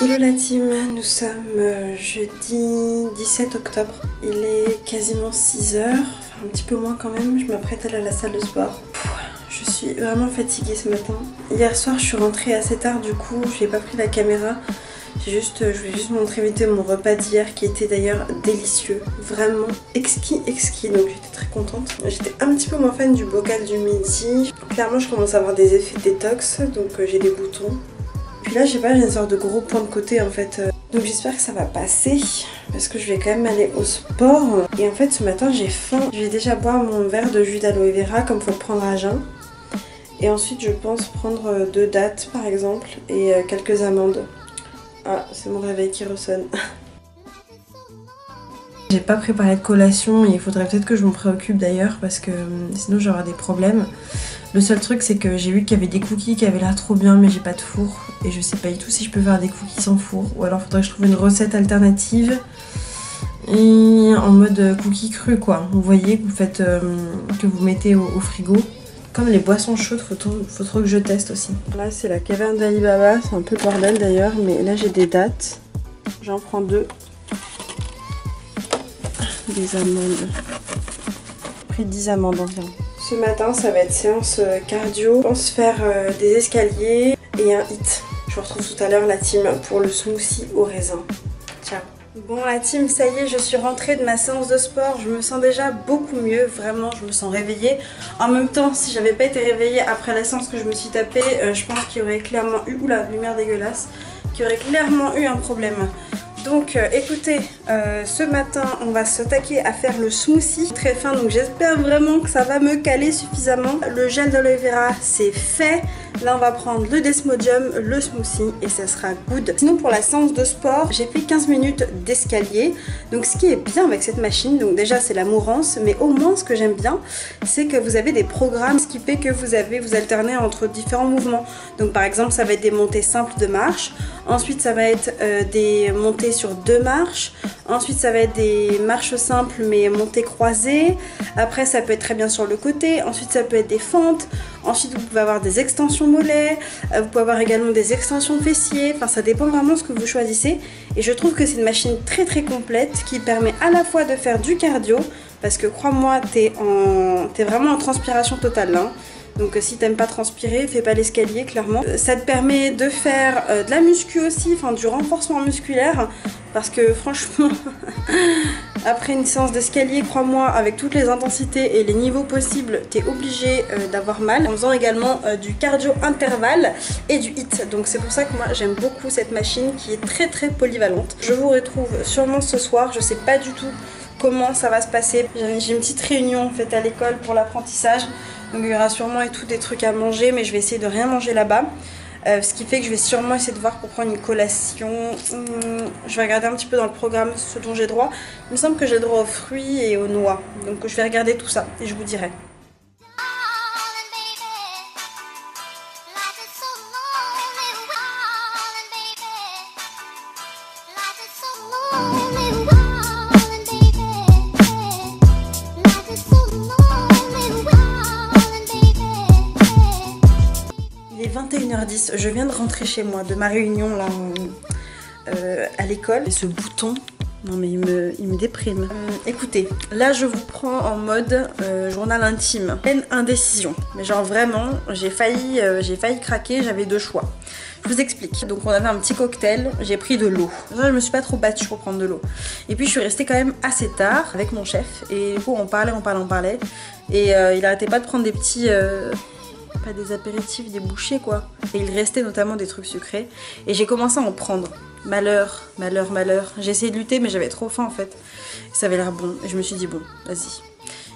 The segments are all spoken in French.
Hello la team, nous sommes jeudi 17 octobre. Il est quasiment 6 h, enfin un petit peu moins quand même, je m'apprête à aller à la salle de sport. Je suis vraiment fatiguée ce matin. Hier soir je suis rentrée assez tard, du coup je n'ai pas pris la caméra. Je voulais juste montrer vite mon repas d'hier qui était d'ailleurs délicieux. Vraiment exquis, donc j'étais très contente. J'étais un petit peu moins fan du bocal du midi. Clairement je commence à avoir des effets détox, donc j'ai des boutons. Puis là, je sais pas, j'ai une sorte de gros point de côté en fait. Donc j'espère que ça va passer parce que je vais quand même aller au sport. Et en fait, ce matin, j'ai faim. Je vais déjà boire mon verre de jus d'aloe vera comme faut le prendre à jeun. Et ensuite, je pense prendre 2 dattes par exemple et quelques amandes. Ah, c'est mon réveil qui ressonne. J'ai pas préparé de collation et il faudrait peut-être que je m'en préoccupe d'ailleurs parce que sinon j'aurai des problèmes. Le seul truc c'est que j'ai vu qu'il y avait des cookies qui avaient l'air trop bien mais j'ai pas de four et je sais pas du tout si je peux faire des cookies sans four ou alors faudrait que je trouve une recette alternative et en mode cookies cru quoi. Vous voyez que vous faites que vous mettez au frigo. Comme les boissons chaudes, faut trop que je teste aussi. Là c'est la caverne d'Ali Baba, c'est un peu le bordel d'ailleurs mais là j'ai des dattes. J'en prends 2. Des amandes. J'ai pris 10 amandes environ. Ce matin, ça va être séance cardio. Je pense faire des escaliers et un hit. Je vous retrouve tout à l'heure la team pour le smoothie au raisin. Ciao. Bon la team, ça y est, je suis rentrée de ma séance de sport. Je me sens déjà beaucoup mieux. Vraiment, je me sens réveillée. En même temps, si j'avais pas été réveillée après la séance que je me suis tapée, je pense qu'il y aurait clairement eu... Oula, lumière dégueulasse. Qu'il y aurait clairement eu un problème. Donc écoutez, ce matin on va s'attaquer à faire le smoothie très fin, donc j'espère vraiment que ça va me caler suffisamment. Le gel d'aloe vera c'est fait, là on va prendre le desmodium, le smoothie et ça sera good. Sinon pour la séance de sport, j'ai pris 15 minutes d'escalier, donc ce qui est bien avec cette machine, donc déjà c'est la mourance, mais au moins ce que j'aime bien c'est que vous avez des programmes, ce qui fait que vous alternez entre différents mouvements. Donc par exemple ça va être des montées simples de marche, ensuite ça va être des montées sur 2 marches, ensuite ça va être des marches simples mais montées croisées, après ça peut être très bien sur le côté, ensuite ça peut être des fentes, ensuite vous pouvez avoir des extensions mollets, vous pouvez avoir également des extensions fessiers, enfin ça dépend vraiment de ce que vous choisissez et je trouve que c'est une machine très complète qui permet à la fois de faire du cardio parce que crois-moi t'es vraiment en transpiration totale là. Donc si t'aimes pas transpirer, fais pas l'escalier clairement. Ça te permet de faire de la muscu aussi, enfin du renforcement musculaire. Parce que franchement, après une séance d'escalier, crois-moi, avec toutes les intensités et les niveaux possibles, t'es obligé d'avoir mal. En faisant également du cardio intervalle et du HIIT. Donc c'est pour ça que moi j'aime beaucoup cette machine qui est très polyvalente. Je vous retrouve sûrement ce soir, je sais pas du tout comment ça va se passer. J'ai une petite réunion en fait à l'école pour l'apprentissage. Donc il y aura sûrement et tout des trucs à manger, mais je vais essayer de rien manger là-bas. Ce qui fait que je vais sûrement essayer de voir pour prendre une collation. Je vais regarder un petit peu dans le programme ce dont j'ai droit. Il me semble que j'ai droit aux fruits et aux noix. Donc je vais regarder tout ça et je vous dirai. Il est 21 h 10, je viens de rentrer chez moi de ma réunion là à l'école. Ce bouton, non mais il me déprime. Écoutez, là je vous prends en mode journal intime. Pleine indécision, mais genre vraiment, j'ai failli craquer, j'avais 2 choix. Je vous explique. Donc on avait un petit cocktail, j'ai pris de l'eau. Je me suis pas trop battue pour prendre de l'eau. Et puis je suis restée quand même assez tard avec mon chef. Et du coup on parlait. Et il arrêtait pas de prendre des petits... pas des apéritifs, des bouchées quoi. Et il restait notamment des trucs sucrés. Et j'ai commencé à en prendre. Malheur. J'ai essayé de lutter mais j'avais trop faim en fait. Et ça avait l'air bon. Et je me suis dit bon, vas-y.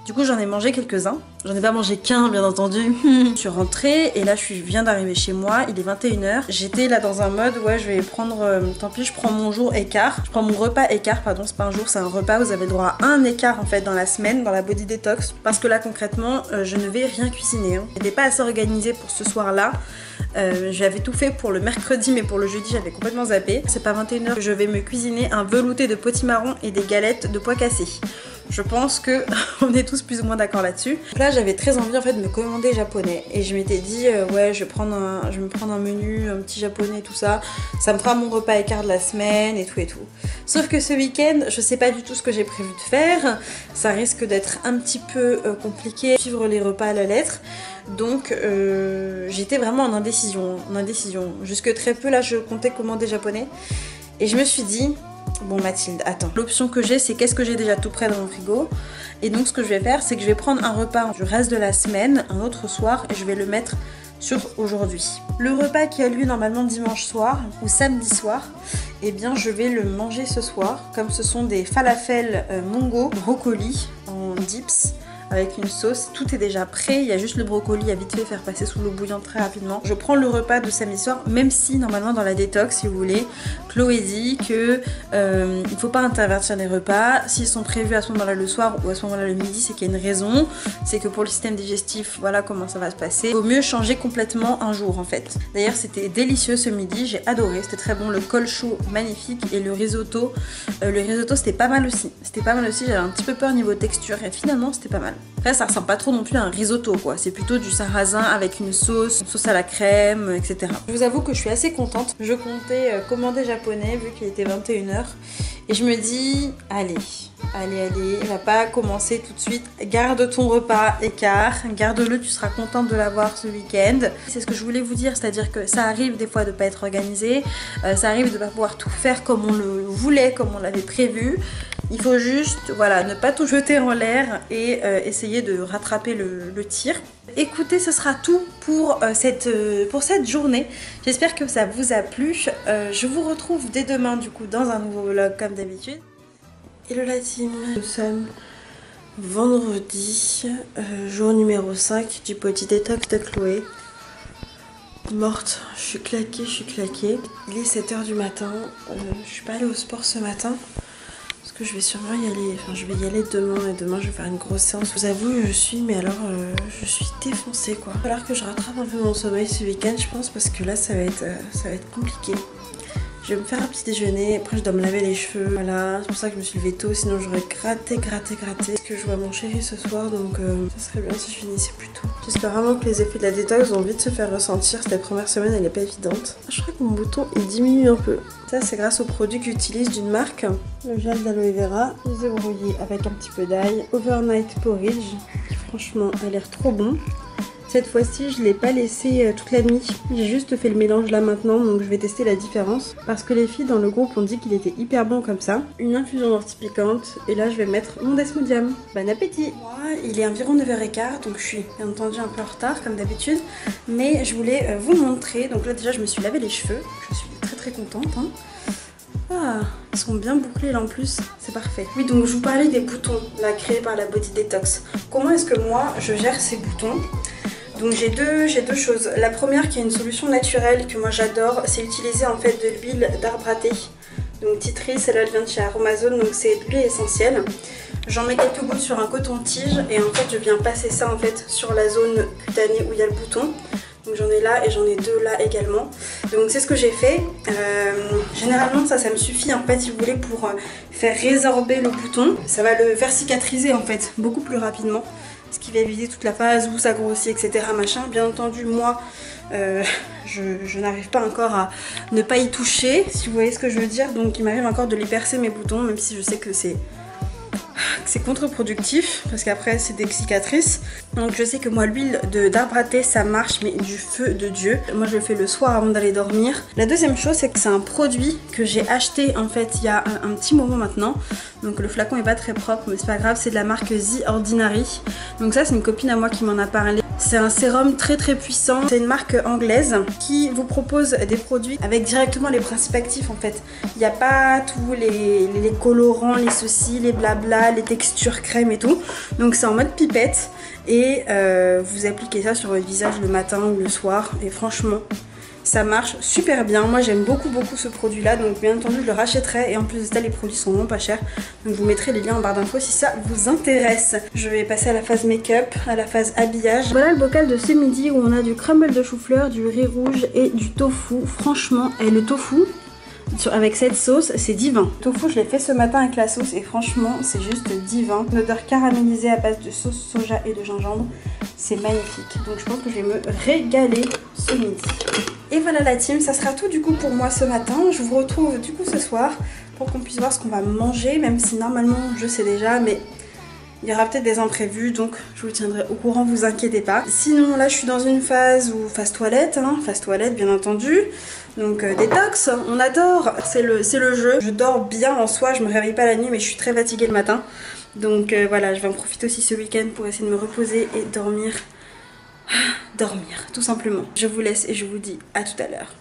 Du coup j'en ai mangé quelques-uns. J'en ai pas mangé qu'un bien entendu. Je suis rentrée et là je viens d'arriver chez moi. Il est 21 h. J'étais là dans un mode ouais je vais prendre... tant pis je prends mon jour écart. Je prends mon repas écart, pardon c'est pas un jour c'est un repas. Vous avez le droit à un écart en fait dans la semaine, dans la body detox. Parce que là concrètement je ne vais rien cuisiner. J'étais pas assez organisée pour ce soir là. J'avais tout fait pour le mercredi mais pour le jeudi j'avais complètement zappé. C'est pas 21 h que je vais me cuisiner un velouté de potimarron et des galettes de pois cassés. Je pense que on est tous plus ou moins d'accord là-dessus. Là j'avais très envie en fait de me commander japonais et je m'étais dit ouais je vais me prendre un menu, un petit japonais tout ça. Ça me fera mon repas écart de la semaine et tout et tout. Sauf que ce week-end je sais pas du tout ce que j'ai prévu de faire. Ça risque d'être un petit peu compliqué, suivre les repas à la lettre. Donc j'étais vraiment en indécision. Jusque très peu là je comptais commander japonais. Et je me suis dit, bon Mathilde, attends. L'option que j'ai c'est qu'est-ce que j'ai déjà tout prêt dans mon frigo. Et donc ce que je vais faire c'est que je vais prendre un repas du reste de la semaine, un autre soir, et je vais le mettre sur aujourd'hui. Le repas qui a lieu normalement dimanche soir ou samedi soir, eh bien je vais le manger ce soir. Comme ce sont des falafels mongo, brocoli en dips. Avec une sauce, tout est déjà prêt, il y a juste le brocoli à vite fait faire passer sous l'eau bouillante très rapidement. Je prends le repas de samedi soir, même si normalement dans la détox, si vous voulez, Chloé dit que il faut pas intervertir les repas. S'ils sont prévus à ce moment-là le soir ou à ce moment-là le midi, c'est qu'il y a une raison. C'est que pour le système digestif, voilà comment ça va se passer. Il vaut mieux changer complètement un jour en fait. D'ailleurs c'était délicieux ce midi, j'ai adoré, c'était très bon, le col chaud magnifique et le risotto c'était pas mal aussi. J'avais un petit peu peur niveau texture et finalement c'était pas mal. Après ça ressemble pas trop non plus à un risotto quoi, c'est plutôt du sarrasin avec une sauce à la crème, etc. Je vous avoue que je suis assez contente. Je comptais commander japonais vu qu'il était 21h et je me dis allez, il va pas commencer tout de suite. Garde ton repas écart, garde-le, tu seras contente de l'avoir ce week-end. C'est ce que je voulais vous dire, c'est-à-dire que ça arrive des fois de pas être organisé, ça arrive de pas pouvoir tout faire comme on le voulait, comme on l'avait prévu. Il faut juste, voilà, ne pas tout jeter en l'air et essayer de rattraper le tir. Écoutez, ce sera tout pour cette journée. J'espère que ça vous a plu. Je vous retrouve dès demain du coup dans un nouveau vlog comme d'habitude. Hello la team, nous sommes vendredi, jour numéro 5 du petit détox de Chloé. Morte, je suis claquée. Il est 7h du matin, je suis pas allée au sport ce matin. Parce que je vais sûrement y aller, je vais y aller demain et demain je vais faire une grosse séance. Je vous avoue, je suis défoncée quoi. Il va falloir que je rattrape un peu mon sommeil ce week-end je pense parce que là ça va être compliqué. Je vais me faire un petit déjeuner, après je dois me laver les cheveux, voilà, c'est pour ça que je me suis levée tôt, sinon j'aurais gratté. Parce que je vois mon chéri ce soir, donc ça serait bien si je finissais plus tôt. J'espère vraiment que les effets de la détox vont vite se faire ressentir, cette première semaine elle est pas évidente. Je crois que mon bouton il diminue un peu. Ça c'est grâce au produit que j'utilise d'une marque, le gel d'aloe vera, débrouillé avec un petit peu d'ail, overnight porridge, qui franchement a l'air trop bon. Cette fois-ci, je ne l'ai pas laissé toute la nuit. J'ai juste fait le mélange là maintenant, donc je vais tester la différence. Parce que les filles dans le groupe ont dit qu'il était hyper bon comme ça. Une infusion d'ortie piquante, et là je vais mettre mon desmodium. Bon appétit! Moi, il est environ 9h15, donc je suis bien entendu un peu en retard comme d'habitude. Mais je voulais vous montrer. Donc là déjà, je me suis lavé les cheveux. Je suis très contente. Hein. Ah, ils sont bien bouclés là en plus, c'est parfait. Oui, donc je vous parlais des boutons là créés par la Body Detox. Comment est-ce que moi je gère ces boutons? Donc j'ai deux choses. La première qui est une solution naturelle que moi j'adore, c'est utiliser en fait de l'huile d'arbre à thé. Donc tea tree, celle-là elle vient de chez Aromazone, donc c'est de l'huile essentielle. J'en mets quelques gouttes sur un coton-tige et en fait je viens passer ça en fait sur la zone cutanée où il y a le bouton. Donc j'en ai là et j'en ai deux là également. Donc c'est ce que j'ai fait. Généralement ça me suffit en fait si vous voulez pour faire résorber le bouton. Ça va le faire cicatriser en fait beaucoup plus rapidement. Ce qui va éviter toute la phase où ça grossit, etc. Machin. Bien entendu, moi, je n'arrive pas encore à ne pas y toucher, si vous voyez ce que je veux dire. Donc, il m'arrive encore de les percer mes boutons, même si je sais que c'est contre-productif, parce qu'après, c'est des cicatrices. Donc, je sais que moi, l'huile d'arbre à thé, ça marche, mais du feu de Dieu. Moi, je le fais le soir avant d'aller dormir. La deuxième chose, c'est que c'est un produit que j'ai acheté, en fait, il y a un petit moment maintenant. Donc le flacon est pas très propre, mais c'est pas grave, c'est de la marque The Ordinary. Donc ça c'est une copine à moi qui m'en a parlé. C'est un sérum très puissant, c'est une marque anglaise qui vous propose des produits avec directement les principes actifs en fait. Il n'y a pas tous les colorants, les ceci, les blabla, les textures crème et tout. Donc c'est en mode pipette et vous appliquez ça sur votre visage le matin ou le soir et franchement ça marche super bien. Moi j'aime beaucoup ce produit là, donc bien entendu je le rachèterai et en plus de ça les produits sont vraiment pas chers, donc je vous mettrai les liens en barre d'infos si ça vous intéresse. Je vais passer à la phase make-up, à la phase habillage. Voilà le bocal de ce midi où on a du crumble de chou-fleur, du riz rouge et du tofu. Franchement, et le tofu, avec cette sauce, c'est divin. Le tofu, je l'ai fait ce matin avec la sauce et franchement, c'est juste divin. Une odeur caramélisée à base de sauce soja et de gingembre, c'est magnifique. Donc je pense que je vais me régaler ce midi. Et voilà la team, ça sera tout du coup pour moi ce matin. Je vous retrouve du coup ce soir pour qu'on puisse voir ce qu'on va manger, même si normalement je sais déjà, mais il y aura peut-être des imprévus, donc je vous tiendrai au courant, vous inquiétez pas. Sinon là je suis dans une phase où phase toilette bien entendu. Donc détox, on adore, c'est le jeu. Je dors bien en soi, je me réveille pas la nuit mais je suis très fatiguée le matin. Donc voilà, je vais en profiter aussi ce week-end pour essayer de me reposer et dormir. Dormir, tout simplement. Je vous laisse et je vous dis à tout à l'heure.